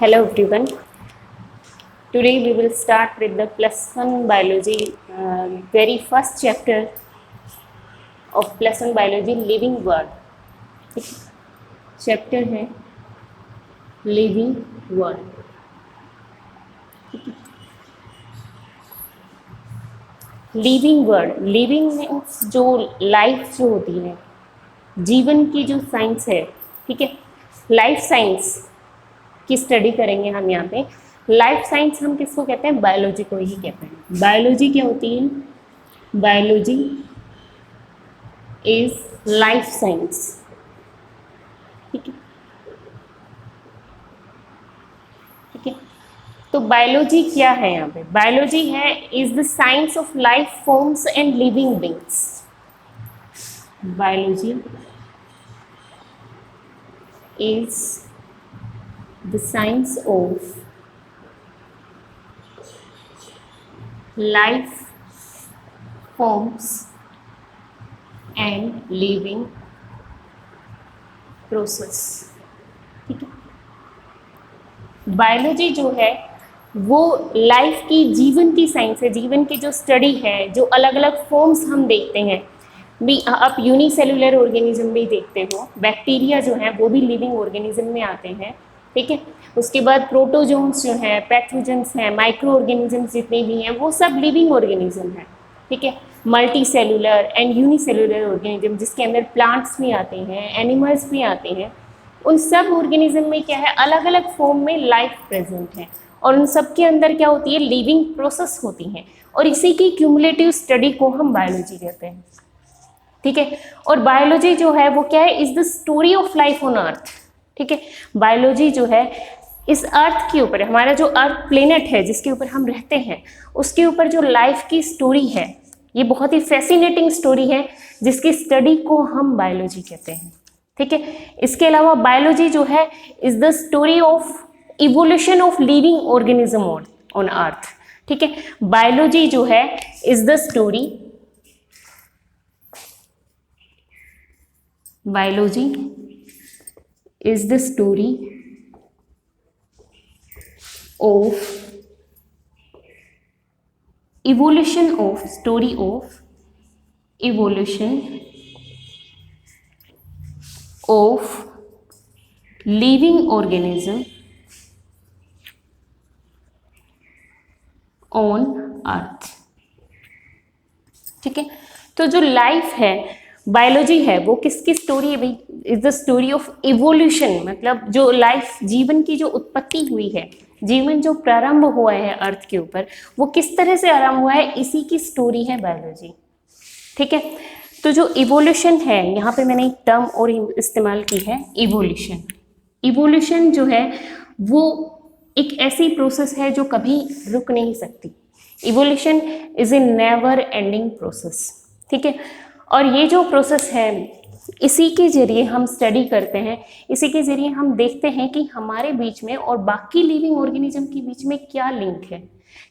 Hello everyone. Today we will start with the +1 biology, very first chapter of +1 biology, living world. Chapter है living world. Living world, living means जो life जो होती है, जीवन की जो साइंस है, ठीक है. लाइफ साइंस की स्टडी करेंगे हम यहाँ पे. लाइफ साइंस हम किसको कहते हैं? बायोलॉजी को ही कहते हैं. बायोलॉजी क्या होती है? Biology is life science. ठीक है, ठीक है. तो बायोलॉजी क्या है यहाँ पे? बायोलॉजी है is the science of life forms and living beings. Biology is the science of life forms and living process. ठीक है. बायोलॉजी जो है वो लाइफ की, जीवन की साइंस है. जीवन की जो स्टडी है, जो अलग अलग फॉर्म्स हम देखते हैं भी. आप यूनिसेलुलर ऑर्गेनिज्म भी देखते हो. बैक्टीरिया जो है वो भी लिविंग ऑर्गेनिज्म में आते हैं. ठीक है. उसके बाद प्रोटोजोन्स जो हैं, पैथोजेंस हैं, माइक्रो ऑर्गेनिजम्स जितने भी हैं वो सब लिविंग ऑर्गेनिज्म हैं. ठीक है. Multi cellular and unicellular organism जिसके अंदर प्लांट्स भी आते हैं, एनिमल्स भी आते हैं. उन सब ऑर्गेनिज्म में क्या है? अलग अलग फॉर्म में लाइफ प्रेजेंट है और उन सब के अंदर क्या होती है? लिविंग प्रोसेस होती हैं. और इसी की क्यूमुलेटिव स्टडी को हम बायोलॉजी कहते हैं. ठीक है. और बायोलॉजी जो है वो क्या है? Is the story of life on earth. ठीक है. बायोलॉजी जो है इस अर्थ के ऊपर, हमारा जो अर्थ प्लेनेट है जिसके ऊपर हम रहते हैं, उसके ऊपर जो लाइफ की स्टोरी है, ये बहुत ही फैसिनेटिंग स्टोरी है जिसकी स्टडी को हम बायोलॉजी कहते हैं. ठीक है. इसके अलावा बायोलॉजी जो है is the story of evolution of living organism on earth. ठीक है. बायोलॉजी जो है is the story, biology is the story of evolution of, story of evolution of living organism on earth. ठीक है. तो जो लाइफ है, बायोलॉजी है, वो किसकी स्टोरी है भाई? Is the story of evolution. मतलब जो लाइफ, जीवन की जो उत्पत्ति हुई है, जीवन जो प्रारंभ हुआ है अर्थ के ऊपर, वो किस तरह से आरंभ हुआ है, इसी की स्टोरी है बायोलॉजी. ठीक है. तो जो इवोल्यूशन है, यहाँ पे मैंने एक टर्म और इस्तेमाल की है, इवोल्यूशन. इवोल्यूशन जो है वो एक ऐसी प्रोसेस है जो कभी रुक नहीं सकती. Evolution is a never ending process. ठीक है. और ये जो प्रोसेस है, इसी के जरिए हम स्टडी करते हैं, इसी के जरिए हम देखते हैं कि हमारे बीच में और बाकी लिविंग ऑर्गेनिज्म के बीच में क्या लिंक है,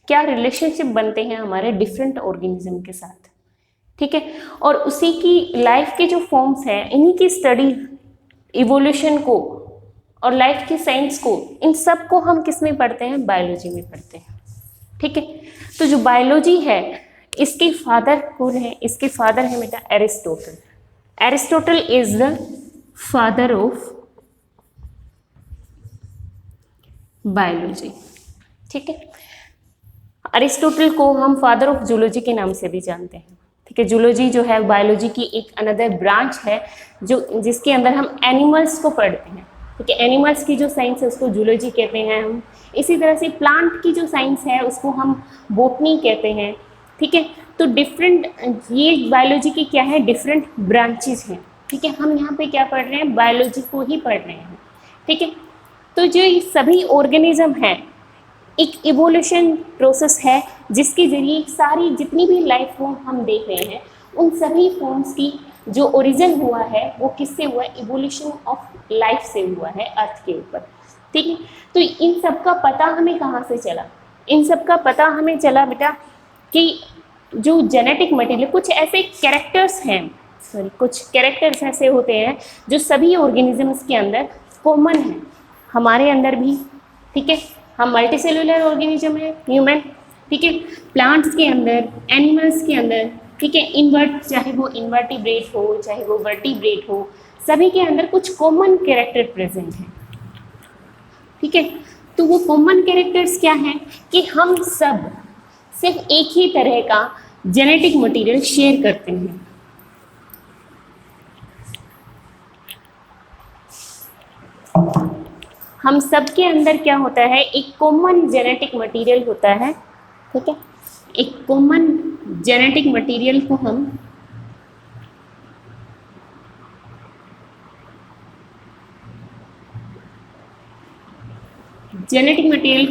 क्या रिलेशनशिप बनते हैं हमारे डिफरेंट ऑर्गेनिज्म के साथ. ठीक है. और उसी की लाइफ के जो फॉर्म्स हैं, इन्हीं की स्टडी, इवोल्यूशन को और लाइफ की साइंस को, इन सब को हम किस में पढ़ते हैं? बायोलॉजी में पढ़ते हैं. ठीक है. तो जो बायोलॉजी है, इसके फादर कौन है? इसके फादर है बेटा Aristotle. Aristotle is the father of biology. ठीक है. एरिस्टोटल को हम फादर ऑफ जूलॉजी के नाम से भी जानते हैं. ठीक है. जूलॉजी जो है बायोलॉजी की एक अनदर ब्रांच है जो जिसके अंदर हम एनिमल्स को पढ़ते हैं. ठीक है. एनिमल्स की जो साइंस है उसको जूलॉजी कहते हैं हम. इसी तरह से प्लांट की जो साइंस है उसको हम बोटनी कहते हैं. ठीक है. तो डिफरेंट, ये बायोलॉजी की क्या है? डिफरेंट ब्रांचेस हैं. ठीक है. हम यहाँ पे क्या पढ़ रहे हैं? बायोलॉजी को ही पढ़ रहे हैं. ठीक है. तो जो ये सभी ऑर्गेनिज्म हैं, एक इवोल्यूशन प्रोसेस है जिसके जरिए सारी जितनी भी लाइफ फॉर्म हम देख रहे हैं, उन सभी फॉर्म्स की जो ओरिजिन हुआ है वो किससे हुआ है? इवोल्यूशन ऑफ लाइफ से हुआ है अर्थ के ऊपर. ठीक है. तो इन सब का पता हमें कहाँ से चला? इन सब का पता हमें चला बेटा कि जो जेनेटिक मटेरियल, कुछ ऐसे कैरेक्टर्स हैं, कुछ कैरेक्टर्स ऐसे होते हैं जो सभी ऑर्गेनिजम्स के अंदर कॉमन है, हमारे अंदर भी. ठीक है। हम मल्टी सेलुलर ऑर्गेनिज्म है ह्यूमन, ठीक है। प्लांट्स के अंदर, एनिमल्स के अंदर, ठीक है, इन्वर्ट, चाहे वो इन्वर्टिब्रेट हो चाहे वो वर्टिब्रेट हो, सभी के अंदर कुछ कॉमन कैरेक्टर प्रेजेंट है, ठीक है। तो वो कॉमन कैरेक्टर्स क्या हैं कि हम सब सिर्फ एक ही तरह का जेनेटिक मटेरियल शेयर करते हैं। हम सब के अंदर क्या होता है, एक कॉमन जेनेटिक मटेरियल होता है, ठीक है। एक कॉमन जेनेटिक मटेरियल को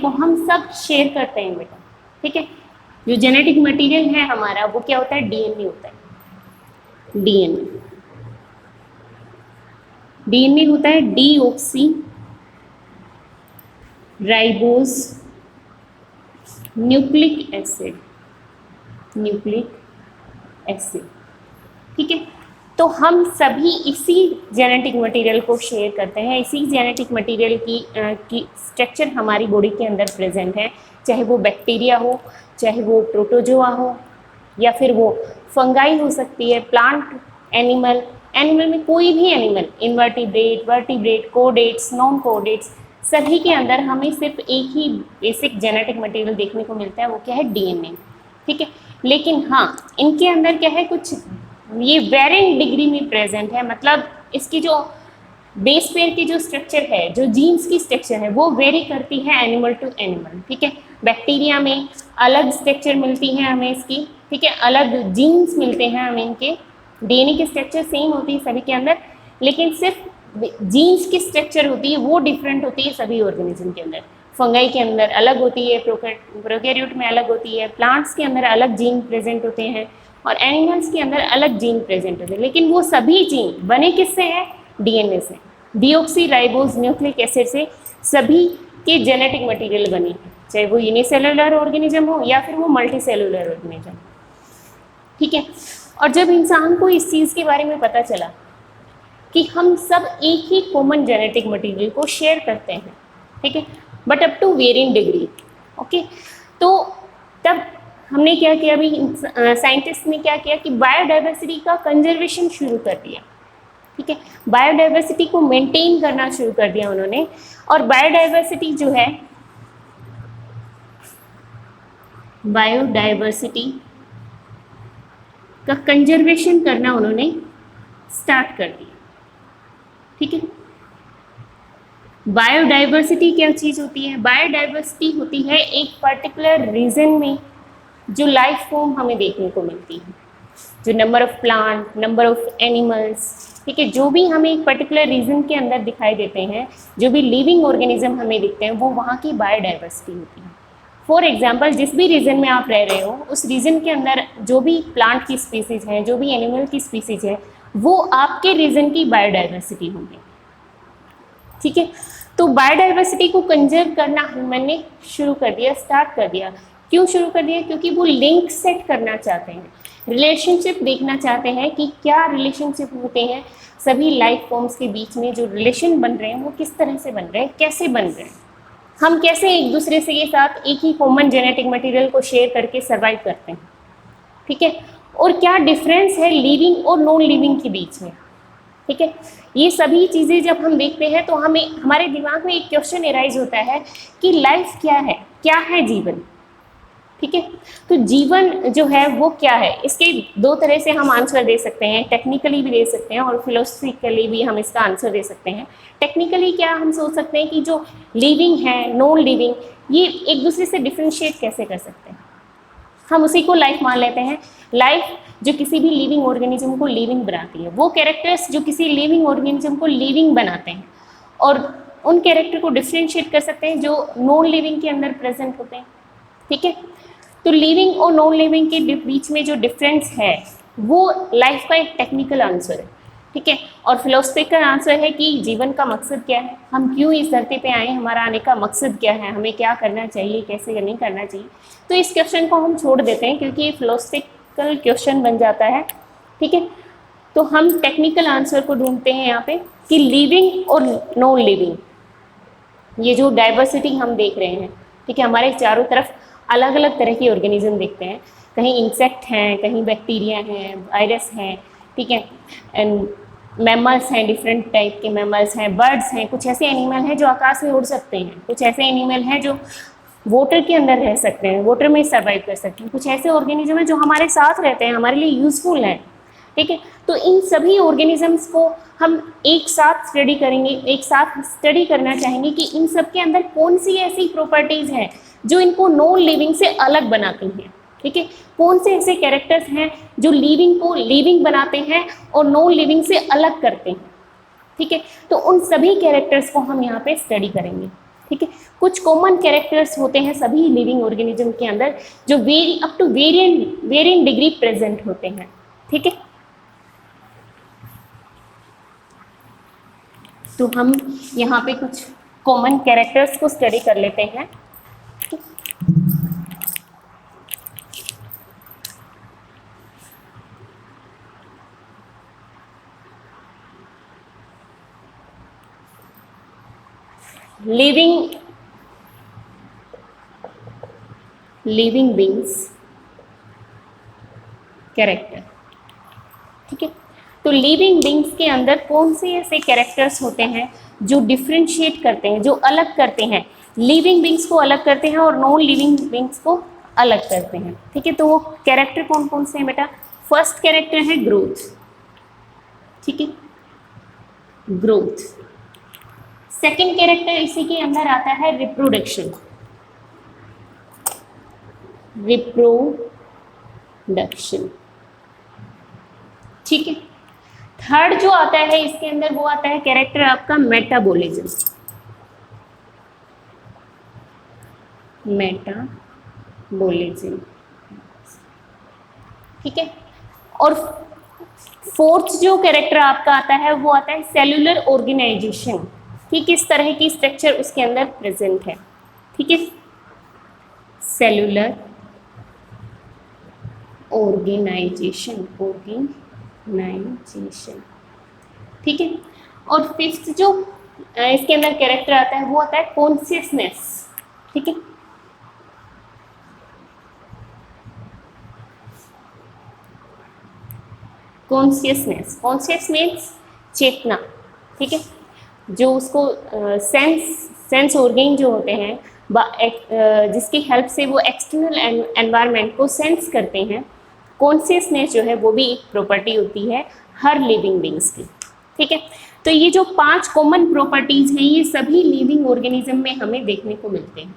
हम सब शेयर करते हैं बेटा, ठीक है। जो जेनेटिक मटेरियल है हमारा वो क्या होता है, डीएनए होता है। डीएनए होता है डीऑक्सी राइबोज न्यूक्लिक एसिड, ठीक है। तो हम सभी इसी जेनेटिक मटेरियल को शेयर करते हैं, इसी जेनेटिक मटेरियल की स्ट्रक्चर हमारी बॉडी के अंदर प्रेजेंट है, चाहे वो बैक्टीरिया हो, चाहे वो प्रोटोजोआ हो, या फिर वो फंगाई हो सकती है, प्लांट, एनिमल में कोई भी एनिमल, इन्वर्टिब्रेट, वर्टिब्रेट, कोडेट्स, नॉन कोडेट्स, सभी के अंदर हमें सिर्फ एक ही बेसिक जेनेटिक मटेरियल देखने को मिलता है, वो क्या है, डीएनए, ठीक है। लेकिन हाँ, इनके अंदर क्या है, कुछ ये वेरिएंट डिग्री में प्रेजेंट है, मतलब इसकी जो बेस पेयर की जो स्ट्रक्चर है, जो जीन्स की स्ट्रक्चर है, वो वेरी करती है एनिमल टू एनिमल, ठीक है। बैक्टीरिया में अलग स्ट्रक्चर मिलती है हमें इसकी, ठीक है, अलग जीन्स मिलते हैं हमें इनके, डीएनए की स्ट्रक्चर सेम होती है सभी के अंदर, लेकिन सिर्फ जीन्स की स्ट्रक्चर होती है वो डिफरेंट होती है सभी ऑर्गेनिज्म के अंदर। फंगाई के अंदर अलग होती है, प्रोकैरियोट में अलग होती है, प्लांट्स के अंदर अलग जीन प्रेजेंट होते हैं, और एनिमल्स के अंदर अलग जीन प्रेजेंट होते हैं, लेकिन वो सभी जीन बने किससे हैं, डीएनए से, डीऑक्सी राइबोज न्यूक्लिक एसिड से सभी के जेनेटिक मटेरियल बने हैं, चाहे वो यूनिसेलुलर ऑर्गेनिज्म हो या फिर वो मल्टी सेलुलर ऑर्गेनिज्म, ठीक है। और जब इंसान को इस चीज़ के बारे में पता चला कि हम सब एक ही कॉमन जेनेटिक मटेरियल को शेयर करते हैं, ठीक है, but up to variant degree, okay, तो तब हमने क्या किया, अभी साइंटिस्ट ने क्या किया कि बायोडाइवर्सिटी का कंजर्वेशन शुरू कर दिया, ठीक है, बायोडाइवर्सिटी को मेंटेन करना शुरू कर दिया उन्होंने, और बायोडाइवर्सिटी जो है, बायोडाइवर्सिटी का कंजर्वेशन करना उन्होंने स्टार्ट कर दिया, ठीक है। बायोडाइवर्सिटी क्या चीज़ होती है, बायोडाइवर्सिटी होती है एक पर्टिकुलर रीजन में जो लाइफ फॉर्म हमें देखने को मिलती है, जो number of plant, number of animals, ठीक है, जो भी हमें एक पर्टिकुलर रीजन के अंदर दिखाई देते हैं, जो भी लिविंग ऑर्गेनिज्म हमें दिखते हैं, वो वहाँ की बायोडाइवर्सिटी होती है। फॉर एग्जाम्पल, जिस भी रीजन में आप रह रहे हो, उस रीजन के अंदर जो भी प्लांट की स्पीसीज हैं, जो भी एनिमल की स्पीसीज है, वो आपके रीजन की बायोडाइवर्सिटी होंगी, ठीक है। तो बायोडाइवर्सिटी को कंजर्व करना मैंने शुरू कर दिया, स्टार्ट कर दिया। क्यों शुरू कर दिया, क्योंकि वो लिंक सेट करना चाहते हैं, रिलेशनशिप देखना चाहते हैं कि क्या रिलेशनशिप होते हैं सभी लाइफ फॉर्म्स के बीच में, जो रिलेशन बन रहे हैं वो किस तरह से बन रहे हैं, कैसे बन रहे हैं, हम कैसे एक दूसरे से के साथ एक ही कॉमन जेनेटिक मटेरियल को शेयर करके सर्वाइव करते हैं, ठीक है, और क्या डिफरेंस है लिविंग और नॉन लिविंग के बीच में, ठीक है। ये सभी चीज़ें जब हम देखते हैं तो हमें, हमारे दिमाग में एक क्वेश्चन एराइज होता है कि लाइफ क्या है जीवन, ठीक है। तो जीवन जो है वो क्या है, इसके दो तरह से हम आंसर दे सकते हैं, टेक्निकली भी दे सकते हैं और फिलोसफिकली भी हम इसका आंसर दे सकते हैं। टेक्निकली क्या हम सोच सकते हैं कि जो लिविंग है, नॉन लिविंग, ये एक दूसरे से डिफ्रेंशिएट कैसे कर सकते हैं, हम उसी को लाइफ मान लेते हैं। लाइफ जो किसी भी लिविंग ऑर्गेनिज्म को लिविंग बनाती है, वो कैरेक्टर्स जो किसी लिविंग ऑर्गेनिज्म को लिविंग बनाते हैं, और उन कैरेक्टर को डिफ्रेंशिएट कर सकते हैं जो नॉन लिविंग के अंदर प्रेजेंट होते हैं, ठीक है। तो लिविंग और नॉन लिविंग के बीच में जो डिफरेंस है वो लाइफ का एक टेक्निकल आंसर है, ठीक है। और फिलोसफिकल आंसर है कि जीवन का मकसद क्या है, हम क्यों इस धरती पे आए, हमारा आने का मकसद क्या है, हमें क्या करना चाहिए, कैसे नहीं करना चाहिए। तो इस क्वेश्चन को हम छोड़ देते हैं क्योंकि ये फिलोसफिकल क्वेश्चन बन जाता है, ठीक है। तो हम टेक्निकल आंसर को ढूंढते हैं यहाँ पे कि लिविंग और नॉन लिविंग, ये जो डाइवर्सिटी हम देख रहे हैं, ठीक है, हमारे चारों तरफ अलग अलग तरह के ऑर्गेनिज्म देखते हैं, कहीं इंसेक्ट हैं, कहीं बैक्टीरिया हैं, वायरस हैं, ठीक है, एंड मैमल्स हैं, डिफरेंट टाइप के मैमल्स हैं, बर्ड्स हैं, कुछ ऐसे एनिमल हैं जो आकाश में उड़ सकते हैं, कुछ ऐसे एनिमल हैं जो वाटर के अंदर रह सकते हैं, वाटर में सर्वाइव कर सकते हैं, कुछ ऐसे ऑर्गेनिज्म हैं जो हमारे साथ रहते हैं, हमारे लिए यूजफुल हैं, ठीक है। तो इन सभी ऑर्गेनिजम्स को हम एक साथ स्टडी करेंगे, एक साथ स्टडी करना चाहेंगे कि इन सब के अंदर कौन सी ऐसी प्रॉपर्टीज हैं जो इनको नॉन लिविंग से अलग बनाती हैं, ठीक है, कौन से ऐसे कैरेक्टर्स हैं जो लिविंग को लिविंग बनाते हैं और नॉन लिविंग से अलग करते हैं, ठीक है। तो उन सभी कैरेक्टर्स को हम यहाँ पे स्टडी करेंगे, ठीक है। कुछ कॉमन कैरेक्टर्स होते हैं सभी लिविंग ऑर्गेनिज्म के अंदर जो vary up to varying degree present होते हैं, ठीक है। तो हम यहाँ पे कुछ कॉमन कैरेक्टर्स को स्टडी कर लेते हैं। लिविंग बींग्स कैरेक्टर, ठीक है। तो लिविंग बींग्स के अंदर कौन से ऐसे कैरेक्टर्स होते हैं जो डिफ्रेंशिएट करते हैं, जो अलग करते हैं, लिविंग बींग्स को अलग करते हैं और नॉन लिविंग बींग्स को अलग करते हैं, ठीक है। तो वो कैरेक्टर कौन कौन से हैं बेटा? फर्स्ट कैरेक्टर है ग्रोथ, ठीक है, ग्रोथ। सेकेंड कैरेक्टर इसी के अंदर आता है रिप्रोडक्शन, ठीक है। थर्ड जो आता है इसके अंदर वो आता है कैरेक्टर आपका मेटाबॉलिज्म, ठीक है। और फोर्थ जो कैरेक्टर आपका आता है वो आता है सेलुलर ऑर्गेनाइजेशन, ठीक, किस तरह की स्ट्रक्चर उसके अंदर प्रेजेंट है, ठीक है, सेलुलर ऑर्गेनाइजेशन, ठीक है। और फिफ्थ जो इसके अंदर कैरेक्टर आता है वो आता है कॉन्शियसनेस, ठीक है, कॉन्शियस मीन्स चेतना, ठीक है, जो उसको सेंस ऑर्गेन जो होते हैं जिसकी हेल्प से वो एक्सटर्नल एनवायरनमेंट को सेंस करते हैं, कॉन्शियसनेस जो है वो भी एक प्रॉपर्टी होती है हर लिविंग बींग्स की, ठीक है। तो ये जो 5 कॉमन प्रॉपर्टीज हैं ये सभी लिविंग ऑर्गेनिज्म में हमें देखने को मिलते हैं,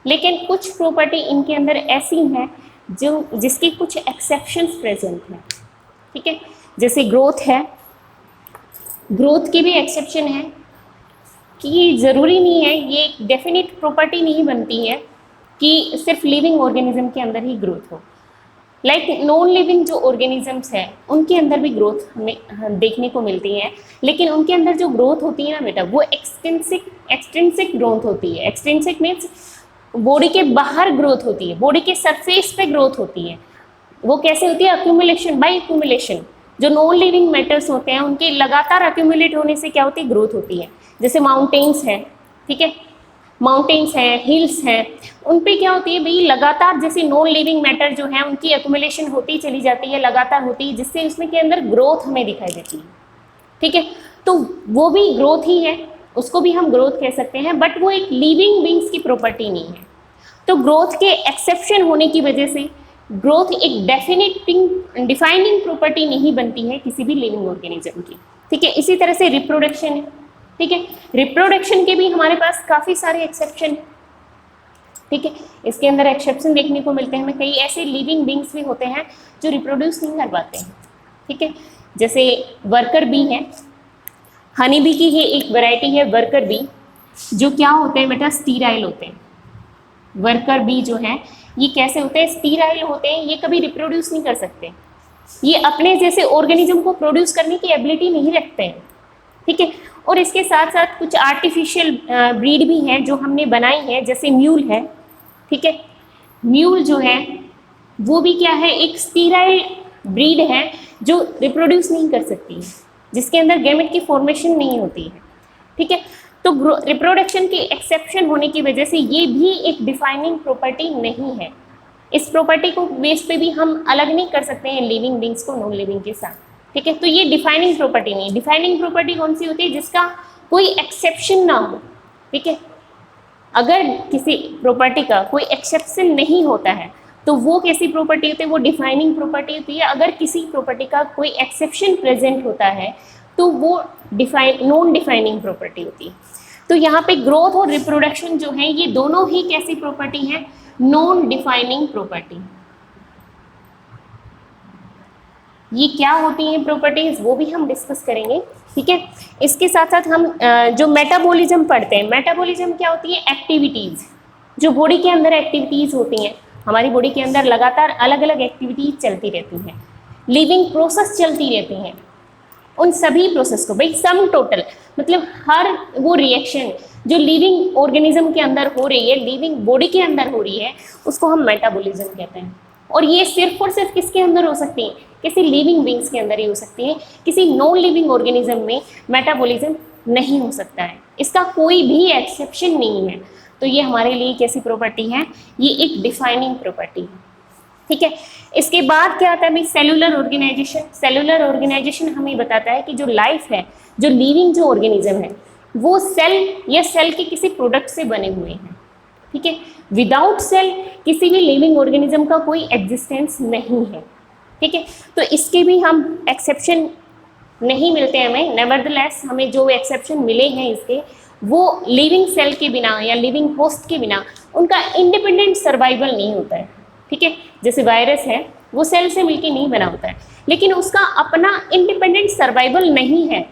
लेकिन कुछ प्रॉपर्टी इनके अंदर ऐसी हैं जो जिसके कुछ एक्सेप्शंस प्रेजेंट हैं, ठीक है, जैसे ग्रोथ है, ग्रोथ की भी एक्सेप्शन है कि ज़रूरी नहीं है, ये एक डेफिनेट प्रॉपर्टी नहीं बनती है कि सिर्फ लिविंग ऑर्गेनिज्म के अंदर ही ग्रोथ हो। लाइक नॉन लिविंग जो ऑर्गेनिजम्स हैं उनके अंदर भी ग्रोथ हमें देखने को मिलती है, लेकिन उनके अंदर जो ग्रोथ होती है ना बेटा वो एक्सट्रिंसिक ग्रोथ होती है। एक्सट्रिंसिक मीन्स बॉडी के बाहर ग्रोथ होती है, बॉडी के सरफेस पे ग्रोथ होती है। वो कैसे होती है? Accumulation by accumulation. जो नॉन लिविंग मैटर्स होते हैं उनके लगातार अक्यूमुलेट होने से क्या होती है? ग्रोथ होती है। जैसे माउंटेन्स हैं, ठीक है, माउंटेन्स हैं, हिल्स हैं, उन पे क्या होती है भाई लगातार, जैसे नॉन लिविंग मैटर जो है उनकी एक्यूमुलेशन होती चली जाती है, लगातार होती है, जिससे उसमें के अंदर ग्रोथ हमें दिखाई देती है, ठीक है। तो वो भी ग्रोथ ही है, उसको भी हम ग्रोथ कह सकते हैं, बट वो एक लिविंग बींग्स की प्रॉपर्टी नहीं है। तो ग्रोथ के एक्सेप्शन होने की वजह से ग्रोथ एक डिफाइनिंग प्रॉपर्टी नहीं बनती है किसी भी लिविंग ऑर्गेनिज्म की, ठीक है। इसी तरह से रिप्रोडक्शन है, ठीक है, रिप्रोडक्शन के भी हमारे पास काफ़ी सारे एक्सेप्शन हैं, ठीक है। इसके अंदर एक्सेप्शन देखने को मिलते हैं हमें, कई ऐसे लिविंग बींग्स भी होते हैं जो रिप्रोड्यूस नहीं कर पाते हैं, ठीक है। जैसे वर्कर बी है, हनी बी की ही एक वैरायटी है वर्कर बी, जो क्या होते हैं बेटा? स्टीराइल होते हैं। वर्कर बी जो है ये कैसे होते हैं? स्टीराइल होते हैं, ये कभी रिप्रोड्यूस नहीं कर सकते, ये अपने जैसे ऑर्गेनिज्म को प्रोड्यूस करने की एबिलिटी नहीं रखते हैं, ठीक है। और इसके साथ साथ कुछ आर्टिफिशियल ब्रीड भी हैं जो हमने बनाई है, जैसे म्यूल है, ठीक है। म्यूल जो है वो भी क्या है? एक स्टीराइल ब्रीड है जो रिप्रोड्यूस नहीं कर सकती है, जिसके अंदर गैमेट की फॉर्मेशन नहीं होती है, ठीक है। तो रिप्रोडक्शन के एक्सेप्शन होने की वजह से ये भी एक डिफाइनिंग प्रॉपर्टी नहीं है। इस प्रॉपर्टी को बेस पे भी हम अलग नहीं कर सकते हैं लिविंग बींग्स को नॉन लिविंग के साथ, ठीक है। तो ये डिफाइनिंग प्रॉपर्टी नहीं है। डिफाइनिंग प्रॉपर्टी कौन सी होती है? जिसका कोई एक्सेप्शन ना हो, ठीक है। अगर किसी प्रॉपर्टी का कोई एक्सेप्शन नहीं होता है तो वो कैसी प्रॉपर्टी होती है? वो डिफाइनिंग प्रॉपर्टी होती है। अगर किसी प्रॉपर्टी का कोई एक्सेप्शन प्रेजेंट होता है तो वो नॉन डिफाइनिंग प्रॉपर्टी होती है। तो यहाँ पे ग्रोथ और रिप्रोडक्शन जो है ये दोनों ही कैसी प्रॉपर्टी है? Non defining property. ये क्या होती हैं प्रॉपर्टीज वो भी हम डिस्कस करेंगे, ठीक है। इसके साथ साथ हम जो मेटाबॉलिज्म पढ़ते हैं, मेटाबॉलिज्म क्या होती है? एक्टिविटीज, जो बॉडी के अंदर एक्टिविटीज होती हैं। हमारी बॉडी के अंदर लगातार अलग अलग एक्टिविटीज चलती रहती हैं, लिविंग प्रोसेस चलती रहती हैं। उन सभी प्रोसेस को भाई सम टोटल मतलब हर वो रिएक्शन जो लिविंग ऑर्गेनिज्म के अंदर हो रही है, लिविंग बॉडी के अंदर हो रही है, उसको हम मेटाबॉलिज्म कहते हैं। और ये सिर्फ और सिर्फ किसके अंदर हो सकती है? किसी लिविंग बींग्स के अंदर ही हो सकती है। किसी नॉन लिविंग ऑर्गेनिज्म में मेटाबॉलिज्म नहीं हो सकता है, इसका कोई भी एक्सेप्शन नहीं है। तो ये हमारे लिए कैसी प्रॉपर्टी है? ये एक डिफाइनिंग प्रॉपर्टी है, ठीक है। इसके बाद क्या आता है भाई? Cellular organisation. सेलुलर ऑर्गेनाइजेशन हमें बताता है कि जो लाइफ है, जो लिविंग जो ऑर्गेनिज्म है, वो सेल या सेल के किसी प्रोडक्ट से बने हुए हैं, ठीक है। विदाउट सेल किसी भी लिविंग ऑर्गेनिज्म का कोई एग्जिस्टेंस नहीं है, ठीक है। तो इसके भी हम एक्सेप्शन नहीं मिलते हमें, नेवरदलेस हमें जो एक्सेप्शन मिले हैं इसके, वो लिविंग सेल के बिना या लिविंग होस्ट के बिना उनका इंडिपेंडेंट सर्वाइवल नहीं होता है, ठीक है। जैसे वायरस है वो सेल से मिलके नहीं बना होता है, लेकिन उसका अपना इंडिपेंडेंट सर्वाइवल नहीं है,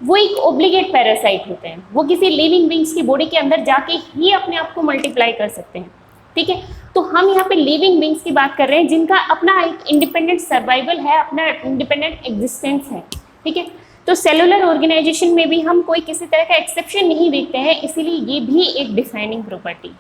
वो एक ऑब्लिगेट पैरासाइट होते हैं। वो किसी लिविंग बींग्स की बॉडी के अंदर जाके ही अपने आप को मल्टीप्लाई कर सकते हैं, ठीक है। तो हम यहाँ पे लिविंग बींग्स की बात कर रहे हैं जिनका अपना एक इंडिपेंडेंट सर्वाइवल है, अपना इंडिपेंडेंट एग्जिस्टेंस है, ठीक है। तो सेलुलर ऑर्गेनाइजेशन में भी हम कोई किसी तरह का एक्सेप्शन नहीं देखते हैं, इसीलिए ये भी एक डिफाइनिंग प्रॉपर्टी,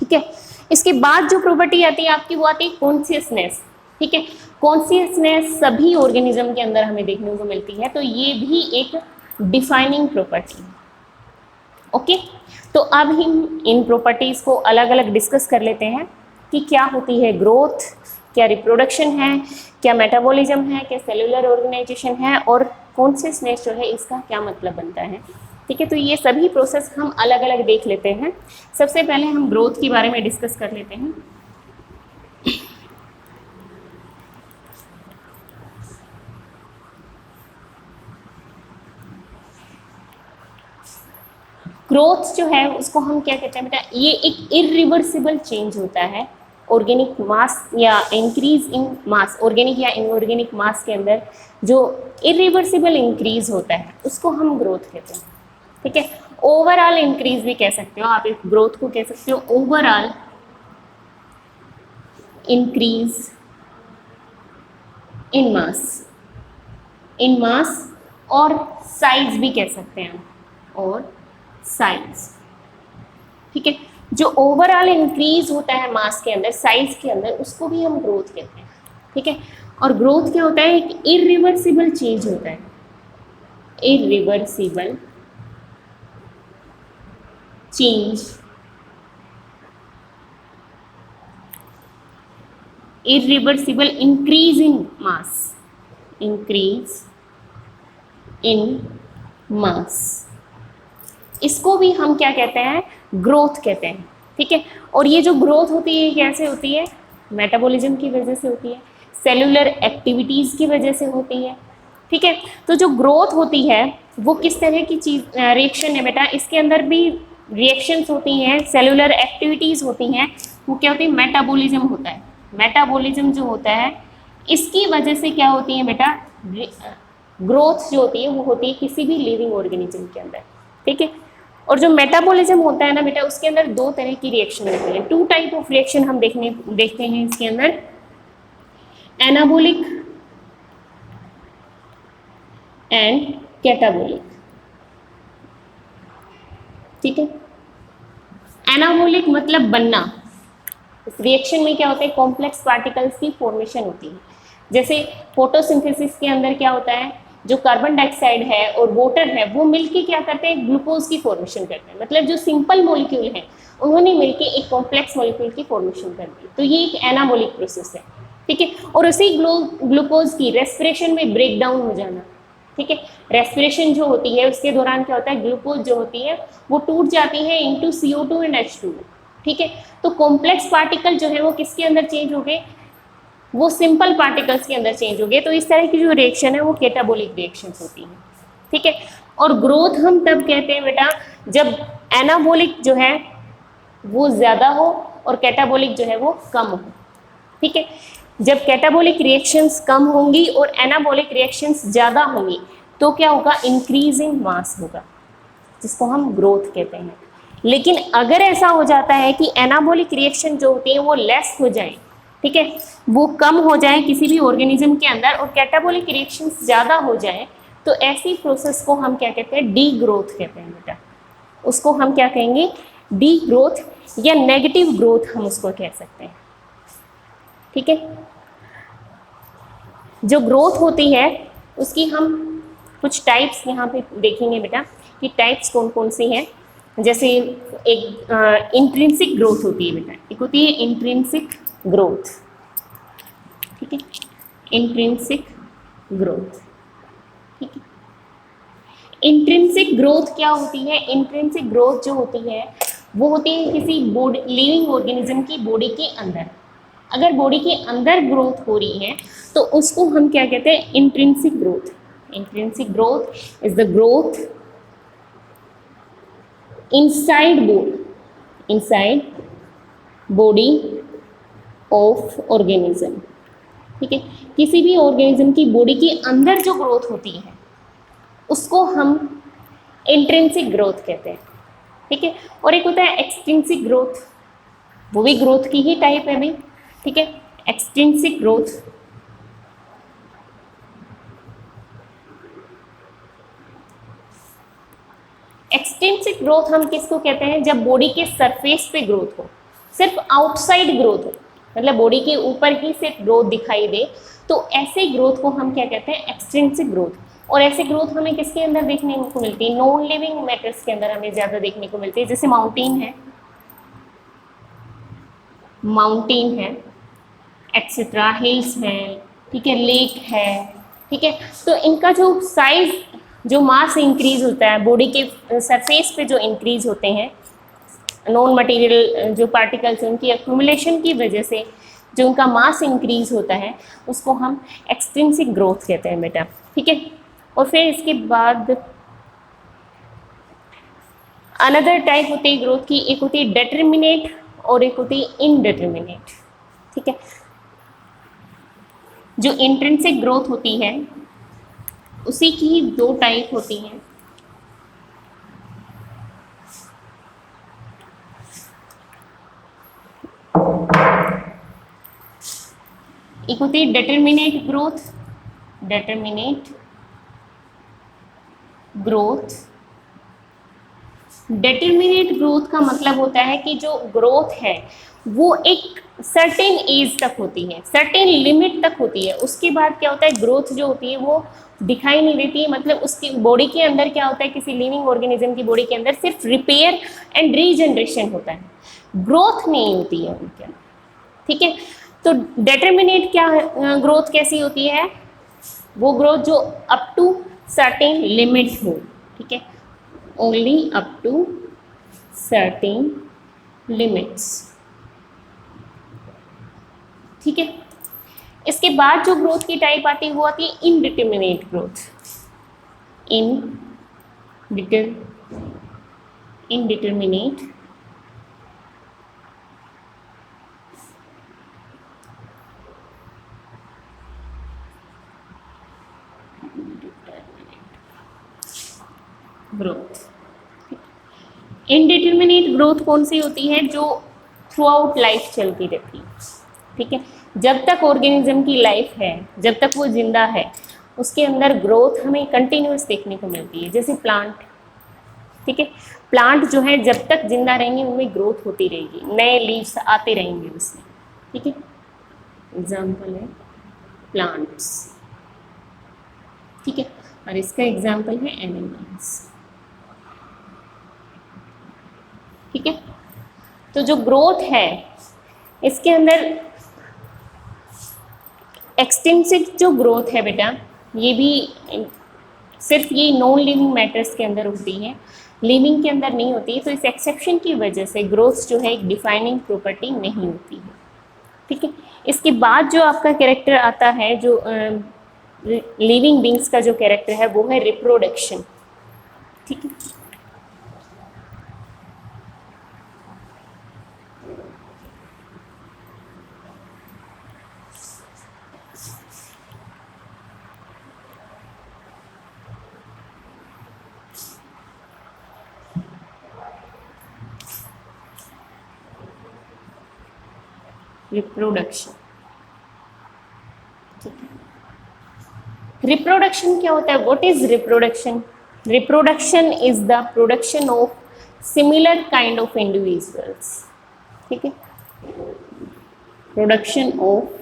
ठीक है। इसके बाद जो प्रॉपर्टी आती है आपकी, वो आती है कॉन्शियसनेस, ठीक है। कॉन्शियसनेस सभी ऑर्गेनिज्म के अंदर हमें देखने को मिलती है, तो ये भी एक डिफाइनिंग प्रॉपर्टी, ओके। तो अब हम इन प्रॉपर्टीज को अलग अलग डिस्कस कर लेते हैं कि क्या होती है ग्रोथ, क्या रिप्रोडक्शन है, क्या मेटाबॉलिज्म है, क्या सेलुलर ऑर्गेनाइजेशन है, और कॉन्शियसनेस जो है इसका क्या मतलब बनता है, ठीक है। तो ये सभी प्रोसेस हम अलग अलग देख लेते हैं। सबसे पहले हम ग्रोथ के बारे में डिस्कस कर लेते हैं। ग्रोथ जो है उसको हम क्या कहते हैं बेटा? ये एक इरिवर्सिबल चेंज होता है ऑर्गेनिक मास या इंक्रीज इन मास, ऑर्गेनिक या इनऑर्गेनिक मास के अंदर जो इरिवर्सिबल इंक्रीज होता है उसको हम ग्रोथ कहते हैं, ठीक है। ओवरऑल इंक्रीज भी कह सकते हो आप, एक ग्रोथ को कह सकते हो ओवरऑल इंक्रीज इन मास, और साइज भी कह सकते हैं, और साइज, ठीक है। जो ओवरऑल इंक्रीज होता है मास के अंदर, साइज के अंदर, उसको भी हम ग्रोथ कहते हैं, ठीक है। और ग्रोथ क्या होता है? एक इरिवर्सिबल चेंज होता है, irreversible change, irreversible increase in mass, increase in mass, इसको भी हम क्या कहते हैं? ग्रोथ कहते हैं, ठीक है। और ये जो ग्रोथ होती है कैसे होती है? मेटाबॉलिज्म की वजह से होती है, सेलुलर एक्टिविटीज़ की वजह से होती है, ठीक है। तो जो ग्रोथ होती है वो किस तरह की चीज़ रिएक्शन है बेटा? इसके अंदर भी रिएक्शंस होती हैं, सेलुलर एक्टिविटीज़ होती हैं, वो क्या होती है? मेटाबॉलिज्म होता है। मेटाबॉलिज्म जो होता है इसकी वजह से क्या होती है बेटा? ग्रोथ जो होती है वो होती है किसी भी लिविंग ऑर्गेनिज्म के अंदर, ठीक है। और जो मेटाबॉलिज्म होता है ना बेटा, उसके अंदर दो तरह की रिएक्शन होती है, टू टाइप ऑफ रिएक्शन हम देखते हैं इसके अंदर, एनाबॉलिक एंड कैटाबॉलिक, ठीक है। एनाबॉलिक मतलब बनना, इस रिएक्शन में क्या होता है? कॉम्प्लेक्स पार्टिकल्स की फॉर्मेशन होती है। जैसे फोटोसिंथेसिस के अंदर क्या होता है? जो कार्बन डाइऑक्साइड है और वाटर है वो मिलके क्या करते हैं, ग्लूकोज की फॉर्मेशन करते हैं। मतलब जो सिंपल मॉलिक्यूल है उन्होंने मिलके एक कॉम्प्लेक्स मॉलिक्यूल की फॉर्मेशन कर दी, तो ये एक एनाबॉलिक प्रोसेस है, ठीक है। और उसी ग्लूकोज की रेस्पिरेशन में ब्रेक डाउन हो जाना, ठीक है। रेस्पिरेशन जो होती है उसके दौरान क्या होता है, ग्लूकोज जो होती है वो टूट जाती है इनटू CO2 एंड H2, ठीक है। तो कॉम्प्लेक्स पार्टिकल जो है वो किसके अंदर चेंज हो गए, वो सिंपल पार्टिकल्स के अंदर चेंज हो गए। तो इस तरह की जो रिएक्शन है वो कैटाबॉलिक रिएक्शन होती है, ठीक है। और ग्रोथ हम तब कहते हैं बेटा जब एनाबॉलिक जो है वो ज़्यादा हो और कैटाबॉलिक जो है वो कम हो, ठीक है। जब कैटाबॉलिक रिएक्शंस कम होंगी और एनाबॉलिक रिएक्शंस ज़्यादा होंगी तो क्या होगा, इंक्रीज इन मास होगा, जिसको हम ग्रोथ कहते हैं। लेकिन अगर ऐसा हो जाता है कि एनाबॉलिक रिएक्शन जो होती है वो लेस हो जाए, ठीक है, वो कम हो जाए किसी भी ऑर्गेनिज्म के अंदर और कैटाबॉलिक रिएक्शंस ज़्यादा हो जाए, तो ऐसी प्रोसेस को हम क्या कहते हैं, डी ग्रोथ कहते हैं बेटा। उसको हम क्या कहेंगे, डी ग्रोथ या नेगेटिव ग्रोथ हम उसको कह सकते हैं, ठीक है। जो ग्रोथ होती है उसकी हम कुछ टाइप्स यहाँ पे देखेंगे बेटा कि टाइप्स कौन कौन सी हैं। जैसे एक इंट्रिंसिक ग्रोथ होती है बेटा, एक होती है इंट्रिंसिक ग्रोथ, ठीक है, इंट्रिंसिक ग्रोथ, ठीक है। इंट्रिंसिक ग्रोथ क्या होती है, इंट्रिंसिक ग्रोथ जो होती है वो होती है किसी बॉडी लिविंग ऑर्गेनिज्म की बॉडी के अंदर। अगर बॉडी के अंदर ग्रोथ हो रही है तो उसको हम क्या कहते हैं, intrinsic growth. Intrinsic growth is the growth inside body of organism, ठीक है। किसी भी ऑर्गेनिज्म की बॉडी के अंदर जो ग्रोथ होती है उसको हम इंट्रिंसिक ग्रोथ कहते हैं, ठीक है। और एक होता है एक्सट्रिंसिक ग्रोथ, वो भी ग्रोथ की ही टाइप है भी, ठीक है। एक्सट्रिंसिक ग्रोथ एक्सट्रिंसिक ग्रोथ हम किसको कहते हैं, जब बॉडी के सरफेस पे ग्रोथ हो, सिर्फ आउटसाइड ग्रोथ हो, मतलब बॉडी के ऊपर ही सिर्फ ग्रोथ दिखाई दे, तो ऐसे ग्रोथ को हम क्या कहते हैं, एक्सट्रिंसिक ग्रोथ। और ऐसे ग्रोथ हमें किसके अंदर देखने को मिलती है, नॉन लिविंग मैटर्स के अंदर हमें ज़्यादा देखने को मिलती है। जैसे माउंटेन है एक्सेट्रा, हिल्स हैं, ठीक है, लेक है, ठीक है। तो इनका जो साइज, जो मास इंक्रीज होता है बॉडी के सरफेस पे, जो इंक्रीज होते हैं नॉन मटेरियल जो पार्टिकल्स, उनकी एक्यूमुलेशन की वजह से जो उनका मास इंक्रीज होता है उसको हम एक्सट्रिंसिक ग्रोथ कहते हैं बेटा, ठीक है। और फिर इसके बाद अनदर टाइप होती है ग्रोथ की, एक होती है डिटर्मिनेट और एक होती है इनडिटर्मिनेट, ठीक है। जो इंट्रिंसिक ग्रोथ होती है उसी की दो टाइप होती हैं। एक होती है determinate growth, determinate growth. Determinate growth का मतलब होता है कि जो ग्रोथ है वो एक सर्टेन एज तक होती है, सर्टेन लिमिट तक होती है, उसके बाद क्या होता है, ग्रोथ जो होती है वो दिखाई नहीं देती है। मतलब उसकी बॉडी के अंदर क्या होता है, किसी लिविंग ऑर्गेनिज्म की बॉडी के अंदर सिर्फ रिपेयर एंड रीजनरेशन होता है, ग्रोथ नहीं होती है उनके अंदर, ठीक है। तो डिटर्मिनेट क्या ग्रोथ कैसी होती है, वो ग्रोथ जो अप टू सर्टेन लिमिट हो, ठीक है, only up to certain limits, ठीक है। इसके बाद जो ग्रोथ की टाइप आती है वो आती है indeterminate growth, indeterminate growth. Indeterminate growth कौन सी होती है, जो थ्रू आउट लाइफ चलती रहती है, ठीक है। जब तक ऑर्गेनिज्म की लाइफ है, जब तक वो जिंदा है, उसके अंदर ग्रोथ हमें कंटिन्यूस देखने को मिलती है। जैसे प्लांट, ठीक है, प्लांट जो है जब तक जिंदा रहेंगे उनमें ग्रोथ होती रहेगी, नए लीव्स आते रहेंगे उसमें, ठीक है। एग्जाम्पल है प्लांट्स, ठीक है। और इसका एग्जाम्पल है एनिमल्स। ठीक है, तो जो ग्रोथ है इसके अंदर एक्सटेंसिव जो ग्रोथ है बेटा, ये भी सिर्फ ये नॉन लिविंग मैटर्स के अंदर होती है, लिविंग के अंदर नहीं होती है। तो इस एक्सेप्शन की वजह से ग्रोथ जो है एक डिफाइनिंग प्रॉपर्टी नहीं होती है। ठीक है, इसके बाद जो आपका कैरेक्टर आता है, जो लिविंग बींग्स का जो कैरेक्टर है वो है रिप्रोडक्शन। ठीक है, रिप्रोडक्शन। रिप्रोडक्शन क्या होता है? What is reproduction? Reproduction is the production of similar kind of individuals. ठीक है, production of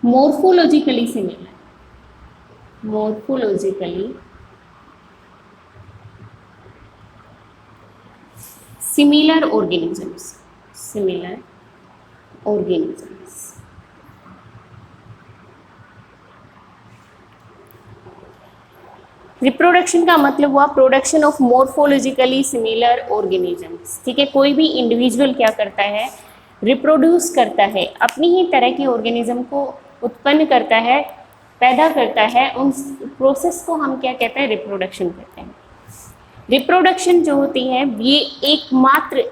morphologically similar, morphologically similar organisms, similar organisms। Reproduction का मतलब हुआ production of morphologically similar organisms. ठीक है, कोई भी इंडिविजुअल क्या करता है? रिप्रोड्यूस करता है, अपनी ही तरह के ऑर्गेनिज्म को उत्पन्न करता है, पैदा करता है। उन प्रोसेस को हम क्या कहते हैं? रिप्रोडक्शन कहते हैं। रिप्रोडक्शन जो होती है ये एकमात्र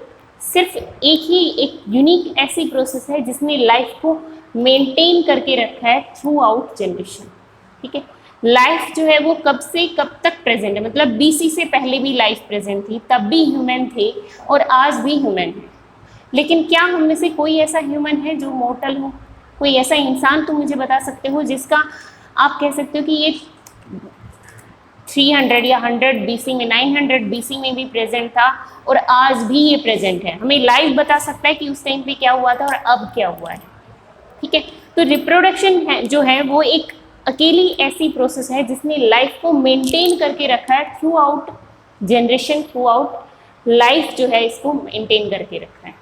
सिर्फ एक यूनिक ऐसी प्रोसेस है जिसने लाइफ को मेंटेन करके रखा है थ्रू आउट जनरेशन। ठीक है, लाइफ जो है वो कब से कब तक प्रेजेंट है, मतलब बीसी से पहले भी लाइफ प्रेजेंट थी, तब भी ह्यूमन थे और आज भी ह्यूमन है। लेकिन क्या हम में से कोई ऐसा ह्यूमन है जो मॉर्टल हो? कोई ऐसा इंसान तो मुझे बता सकते हो जिसका आप कह सकते हो कि ये 300 या 100 बीसी में, 900 बीसी में भी प्रेजेंट था और आज भी ये प्रेजेंट है? हमें लाइव बता सकता है कि उस टाइम पे क्या हुआ था और अब क्या हुआ है? ठीक है, तो रिप्रोडक्शन है जो है वो एक अकेली ऐसी प्रोसेस है जिसने लाइफ को मेंटेन करके रखा है through out generation, through out life जो है इसको मेंटेन करके रखा है।